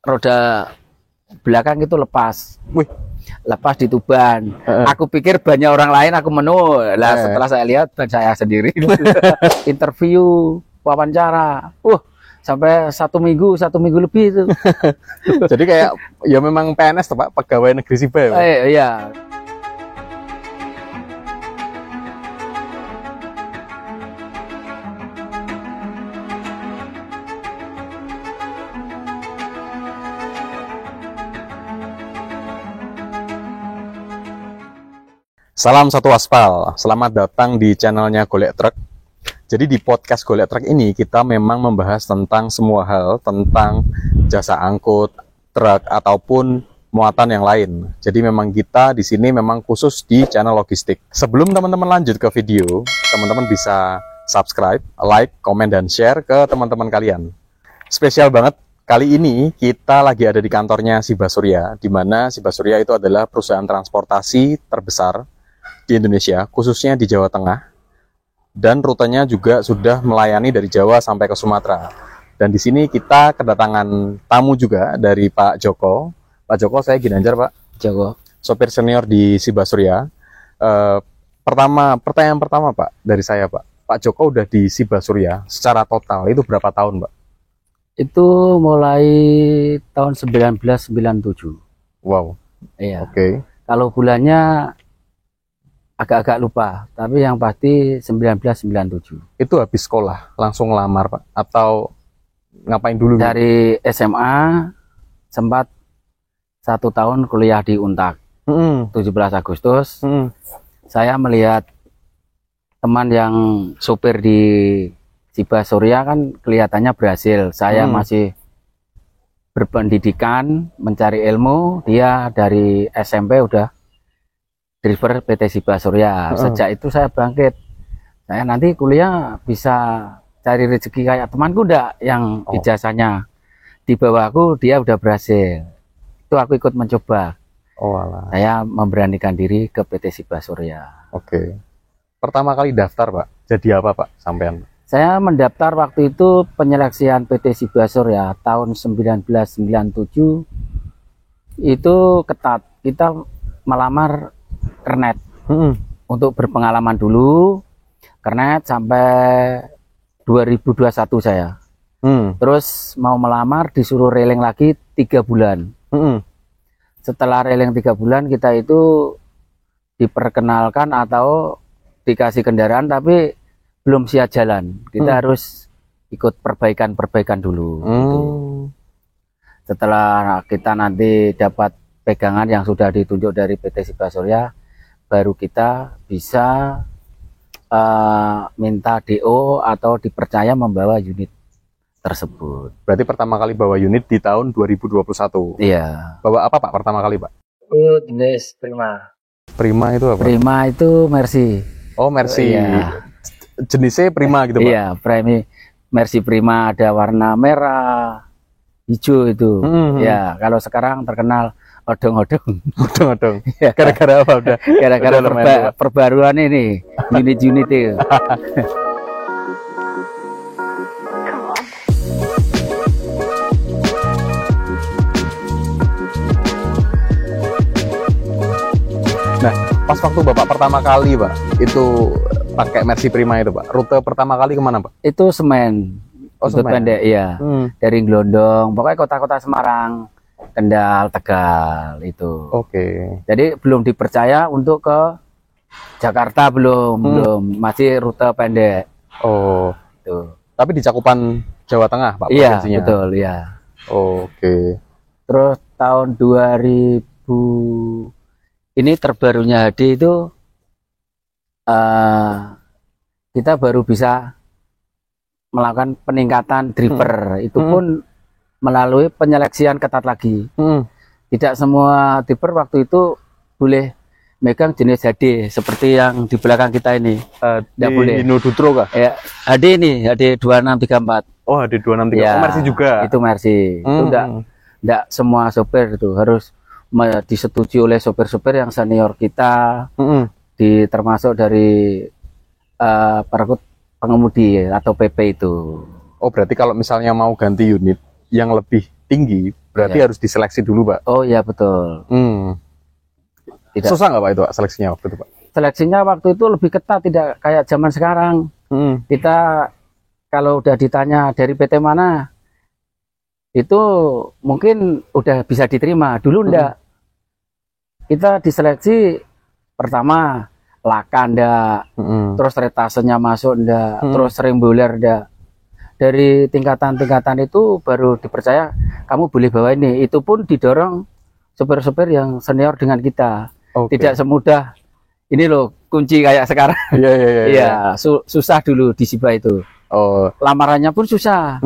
roda belakang itu lepas. Wih, Lepas di Tuban. Aku pikir banyak orang lain, aku menu. Lah setelah saya lihat ban saya sendiri. Interview, wawancara. Sampai satu minggu lebih itu. jadi kayak ya memang PNS Pak, pegawai negeri sipil. Iya. Salam satu aspal, selamat datang di channelnya Golek Truk. Jadi di podcast Golek Truk ini kita memang membahas tentang semua hal tentang jasa angkut, truk ataupun muatan yang lain. Jadi memang kita di sini memang khusus di channel logistik. Sebelum teman-teman lanjut ke video, teman-teman bisa subscribe, like, komen dan share ke teman-teman kalian. Spesial banget kali ini kita lagi ada di kantornya Siba Surya, di mana Siba Surya itu adalah perusahaan transportasi terbesar di Indonesia, khususnya di Jawa Tengah, dan rutenya juga sudah melayani dari Jawa sampai ke Sumatera. Dan di sini kita kedatangan tamu juga dari Pak Joko. Pak Joko, saya Ginanjar, Pak Joko, sopir senior di Siba Surya. Pertanyaan pertama Pak dari saya, Pak Joko udah di Siba Surya secara total itu berapa tahun, Pak? Itu mulai tahun 1997. Wow. Iya. Oke. Kalau bulannya agak-agak lupa, tapi yang pasti 1997. Itu habis sekolah langsung ngelamar, Pak, atau ngapain dulu? Dari SMA sempat 1 tahun kuliah di Untak. 17 Agustus saya melihat teman yang sopir di Siba Surya kan kelihatannya berhasil. Saya masih berpendidikan, mencari ilmu. Dia dari SMP udah driver PT Siba Surya. Sejak itu saya bangkit. Saya nanti kuliah bisa cari rezeki kayak temanku enggak yang ijazahnya di bawahku, dia udah berhasil. Itu aku ikut mencoba. Alah. Saya memberanikan diri ke PT Siba Surya. Oke. Pertama kali daftar, Pak, jadi apa, Pak, sampean? Saya mendaftar waktu itu penyeleksian PT Siba Surya tahun 1997. Itu ketat. Kita melamar kernet untuk berpengalaman dulu, kernet sampai 2021 saya. Terus mau melamar disuruh railing lagi 3 bulan. Setelah railing 3 bulan kita itu diperkenalkan atau dikasih kendaraan tapi belum siap jalan. Kita harus ikut perbaikan dulu. Gitu. Setelah kita nanti dapat pegangan yang sudah ditunjuk dari PT Siba Surya, baru kita bisa minta DO atau dipercaya membawa unit tersebut. Berarti pertama kali bawa unit di tahun 2021. Iya. Bawa apa, Pak, pertama kali, Pak? Itu jenis Prima. Prima itu apa? Prima itu Mercy. Oh, Mercy. Iya. Jenisnya Prima gitu, Pak? Iya, Mercy Prima ada warna merah, hijau itu. Ya, kalau sekarang terkenal odong-odong. Odong-odong. Gara-gara apa udah? Gara-gara perbaruan ini, unit-unit itu. Nah, pas waktu Bapak pertama kali, Pak, itu pakai Mercy Prima itu, Pak, rute pertama kali kemana, Pak? Itu Semen. Rute pendek, iya. Dari Glondong, pokoknya kota-kota Semarang, Kendal, Tegal itu. Oke. Jadi belum dipercaya untuk ke Jakarta, belum masih rute pendek. Oh, Tuh. tapi di cakupan Jawa Tengah, Pak, Iya, provinsinya? betul, iya. Oke. Terus tahun 2000 ini terbarunya HD itu kita baru bisa melakukan peningkatan driver. Itu pun melalui penyeleksian ketat lagi. Tidak semua driver waktu itu boleh megang jenis HD seperti yang di belakang kita ini. Tidak boleh. Hino Dutro kah? Ya, HD ini, HD 2634. Oh, HD 263. Ya, oh, Mercy juga. Itu Mercy. Itu enggak semua sopir itu harus disetujui oleh sopir-sopir yang senior kita, termasuk dari perekrut pengemudi atau PP itu. Oh, berarti kalau misalnya mau ganti unit yang lebih tinggi, Berarti harus diseleksi dulu, Pak. Oh iya betul. Tidak. Susah nggak Pak itu Pak, seleksinya waktu itu Pak? Seleksinya waktu itu lebih ketat, tidak kayak zaman sekarang. Kita kalau udah ditanya dari PT mana, itu mungkin udah bisa diterima. Dulu enggak. Kita diseleksi pertama laka enggak, terus retasenya masuk enggak, terus remboler enggak. Dari tingkatan-tingkatan itu baru dipercaya kamu boleh bawa ini. Itu pun didorong sopir-sopir yang senior dengan kita. Tidak semudah ini loh kunci kayak sekarang. Iya, susah dulu di SIBA itu. Lamarannya pun susah.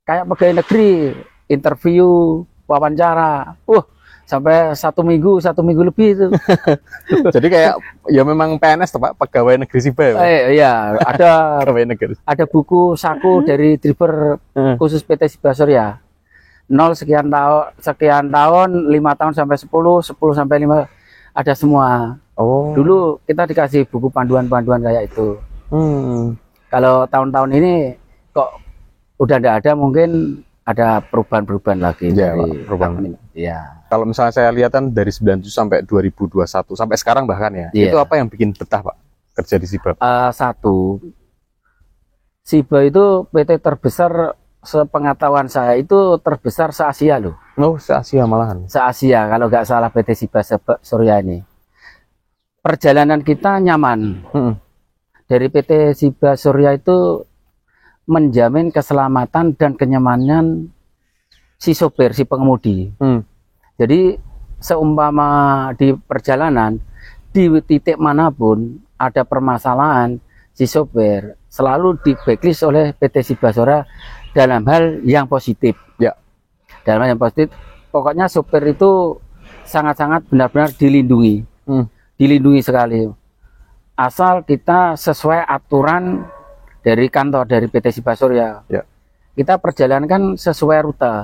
Kayak pegawai negeri, interview, wawancara. Sampai 1 minggu lebih itu. Jadi kayak ya memang PNS Pak, pegawai negeri SIBA ya. Iya, ada pegawai negeri. Ada buku saku dari driver khusus PT SIBA Surya. 0 sekian tahun, 5 tahun sampai 10 sampai 5 ada semua. Dulu kita dikasih buku panduan-panduan kayak itu. Kalau tahun-tahun ini kok udah enggak ada, mungkin ada perubahan-perubahan lagi. Ya, perubahan. Ya. Kalau misalnya saya lihat kan dari 97 sampai 2021 sampai sekarang bahkan ya, itu apa yang bikin betah Pak kerja di SIBA? Satu, SIBA itu PT terbesar sepengetahuan saya, itu terbesar se-Asia loh. Se-Asia malahan. Se-Asia kalau nggak salah PT SIBA Surya ini. Perjalanan kita nyaman. Dari PT SIBA Surya itu menjamin keselamatan dan kenyamanan si sopir, si pengemudi. Jadi seumpama di perjalanan, di titik manapun ada permasalahan, si sopir selalu di backlist oleh PT SIBA Surya dalam hal yang positif. Ya. Dalam hal yang positif, pokoknya sopir itu sangat-sangat benar-benar dilindungi. Dilindungi sekali. Asal kita sesuai aturan dari kantor, dari PT SIBA Surya. Ya. Kita perjalankan sesuai rute.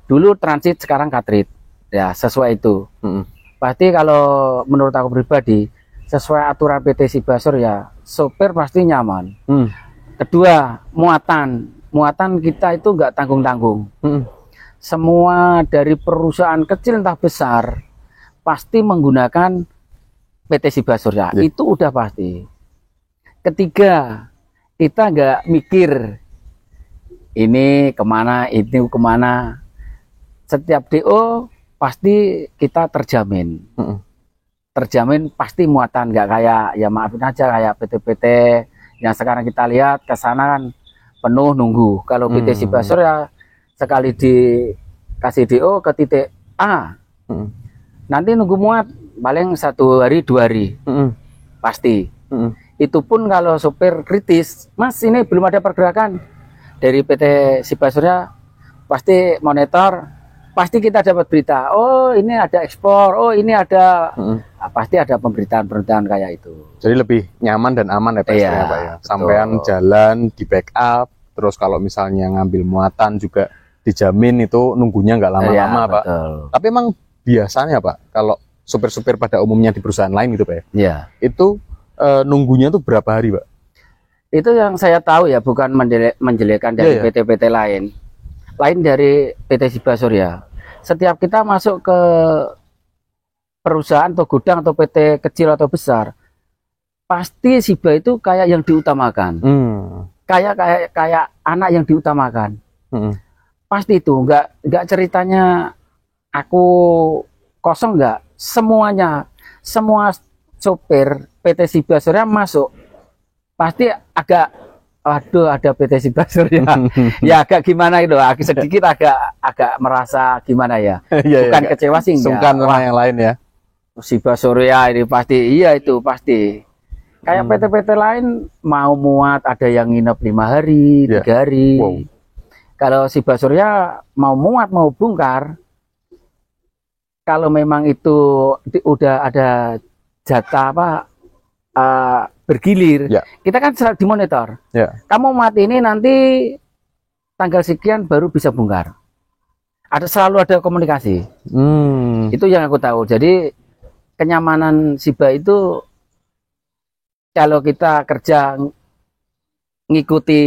Dulu transit, sekarang katrit. Ya, sesuai itu. Pasti kalau menurut aku pribadi, sesuai aturan PT SIBA Surya, sopir pasti nyaman. Kedua, muatan kita itu nggak tanggung-tanggung. Semua dari perusahaan kecil entah besar pasti menggunakan PT SIBA Surya. Itu udah pasti. Ketiga, kita nggak mikir ini kemana, ini kemana. Setiap DO pasti kita terjamin. Terjamin pasti muatan, nggak kayak, ya maafin aja kayak PT-PT yang sekarang kita lihat ke sana kan penuh nunggu. Kalau PT SIBA Surya sekali dikasih DO ke titik A, nanti nunggu muat paling 1 hari 2 hari. Pasti. Itu pun kalau sopir kritis, Mas ini belum ada pergerakan, dari PT SIBA Surya pasti monitor, pasti kita dapat berita, oh ini ada ekspor, oh ini ada, pasti ada pemberitaan-pemberitaan kayak itu. Jadi lebih nyaman dan aman ya Pak, ya, Pak ya. Sampean jalan di backup, terus kalau misalnya ngambil muatan juga dijamin itu nunggunya nggak lama-lama Pak. Tapi emang biasanya Pak, kalau supir-supir pada umumnya di perusahaan lain gitu Pak ya, itu nunggunya tuh berapa hari Pak? Itu yang saya tahu ya, bukan menjelekkan dari PT-PT lain. Lain dari PT SIBA Surya. Setiap kita masuk ke perusahaan atau gudang atau PT kecil atau besar, pasti SIBA itu kayak yang diutamakan. Kayak anak yang diutamakan. Pasti itu, nggak ceritanya aku kosong, nggak. Semuanya, semua sopir PT SIBA Surya masuk pasti agak, aduh ada PT SIBA Surya. Ya agak gimana itu, sedikit agak merasa gimana ya. Bukan kecewa sih, sungkan sama yang lain ya. SIBA Surya ini pasti, iya itu pasti. Kayak PT-PT lain mau muat ada yang nginep 5 hari, 3 hari. Kalau SIBA Surya mau muat mau bongkar, kalau memang itu udah ada jatah bergilir, kita kan selalu dimonitor. Kamu mati ini nanti tanggal sekian baru bisa bongkar. Selalu ada komunikasi. Itu yang aku tahu. Jadi kenyamanan SIBA itu kalau kita kerja ngikuti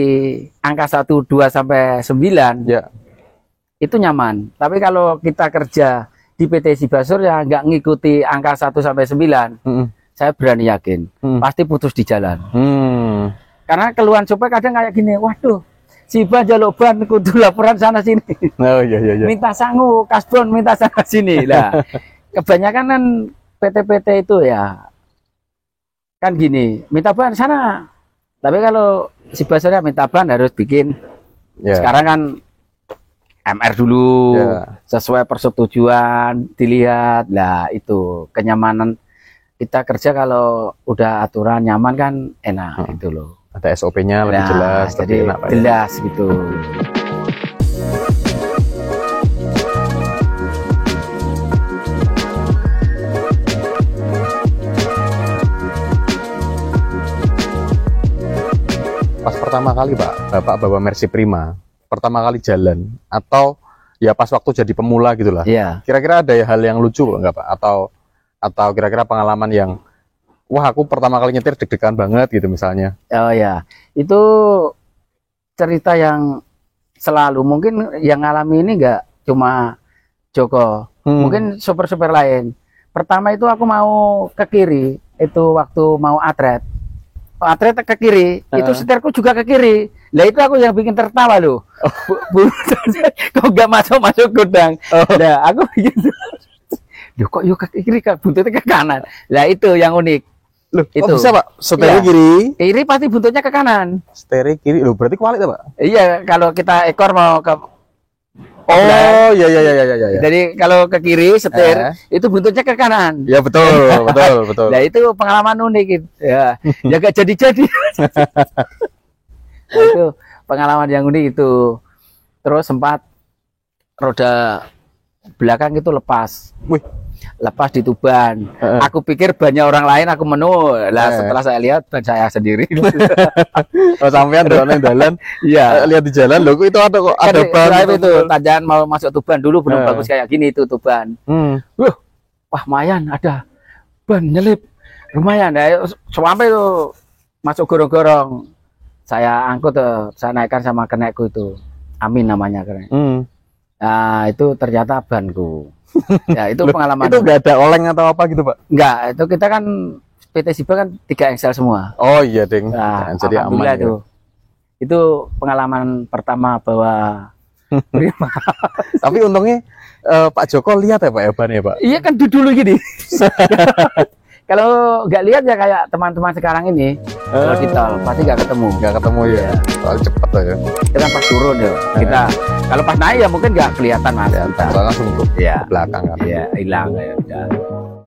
angka 1, 2 sampai 9, itu nyaman. Tapi kalau kita kerja di PT Sibasur ya nggak ngikuti angka 1 sampai 9, saya berani yakin pasti putus di jalan. Karena keluhan supaya kadang kayak gini, waduh, Siba jaluk ban kudu laporan sana sini. Oh iya. Minta sangu, kasbon minta sana sini. Lah, kebanyakan kan PT-PT itu ya kan gini, minta ban sana. Tapi kalau Sibasur ya minta ban harus bikin. Sekarang kan MR dulu, sesuai persetujuan, dilihat. Lah itu kenyamanan kita kerja kalau udah aturan nyaman kan enak gitu loh. Ada SOP-nya lebih jelas, jadi enak, jelas gitu. Pas pertama kali Pak, Bapak bawa Mercy Prima, pertama kali jalan atau ya pas waktu jadi pemula gitulah. Iya. Kira-kira ada hal yang lucu nggak Pak? Atau kira-kira pengalaman yang wah aku pertama kali nyetir deg-degan banget gitu misalnya. Oh ya, itu cerita yang selalu mungkin yang ngalami ini nggak cuma Joko, mungkin super-super lain. Pertama itu aku mau ke kiri, itu waktu mau atret ke kiri, itu setirku juga ke kiri. Lah itu aku yang bikin tertawa loh. Kok nggak masuk gudang. Nah aku bikin loh kok yuk ke kiri, buntutnya ke kanan. Lah itu yang unik. Loh, itu bisa Pak? Setir kiri. Kiri pasti buntutnya ke kanan. Setir kiri. Loh, berarti kualik Pak? Iya, kalau kita ekor mau ke iya. Jadi kalau ke kiri setir itu buntutnya ke kanan. Ya betul. Nah itu pengalaman unik gitu. Ya, ya gak jadi-jadi. Nah, itu pengalaman yang unik itu. Terus sempat roda belakang itu lepas. Lepas di Tuban. Aku pikir banyak orang lain, aku menu. Lah setelah saya lihat ban saya sendiri. Oh, sampean jalan. Iya. Lihat di jalan loh, itu ada kok ada ban itu. Tanjakan mau masuk Tuban dulu belum bagus kayak gini itu Tuban. Wah, lumayan ada ban nyelip. Lumayan ya. Sampai itu masuk gorong-gorong. Saya angkut saya naikkan sama kenekku itu. Amin namanya kenek. Nah, itu ternyata banku. Ya itu pengalaman. Itu nggak ada oleng atau apa gitu Pak? Nggak, itu kita kan PT Siba kan 3 Excel semua. Oh iya ding. Nah, jadi aman ya. Itu pengalaman pertama bawa Prima. Tapi untungnya Pak Joko lihat ya Pak ya ban ya Pak? Iya kan dulu gini. Kalau nggak lihat ya kayak teman-teman sekarang ini, kalau di tol pasti nggak ketemu ya. Soal cepet ya. Kita pas turun ya. Kita kalau pas naik ya mungkin nggak kelihatan mas. Langsung ke belakang kan. Iya hilang ya.